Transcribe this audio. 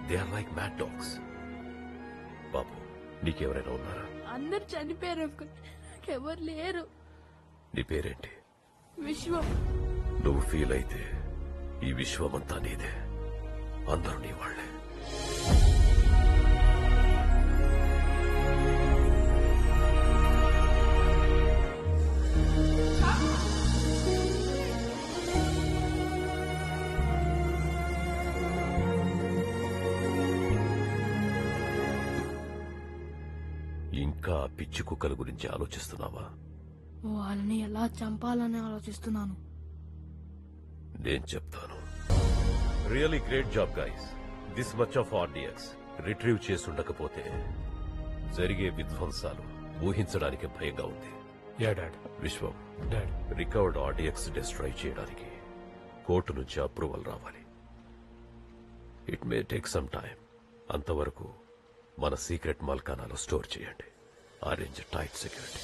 They are like mad dogs. బాబు, నీకెవరైనా ఉన్నారా? అందరు చనిపోయారు అంకుల్, ఎవరు లేరు. నీ పేరేంటి? విశ్వం. నువ్వు ఫీల్ అయితే ఈ విశ్వమంతా నీదే, అందరూ నీ వాళ్లే. ఇంకా పిచ్చి కుక్కల గురించి ఆలోచిస్తున్నావా? వాళ్ళని ఎలా చంపాలని ఆలోచిస్తున్నాను. నేను చెప్తాను. Really great job guys. This much of RDX retrieve చేసుండకపోతే జరిగే విధ్వంసాలు ఊహించడానికి భయంగా ఉంది. విశ్వం, రికవర్డ్ ఆర్డిఎక్స్ డిస్ట్రాయ్ చేయడానికి కోర్టు నుంచి అప్రూవల్ రావాలి. It may take some time. అంతవరకు మన సీక్రెట్ మల్కానాలో స్టోర్ చేయండి. Arrange tight security.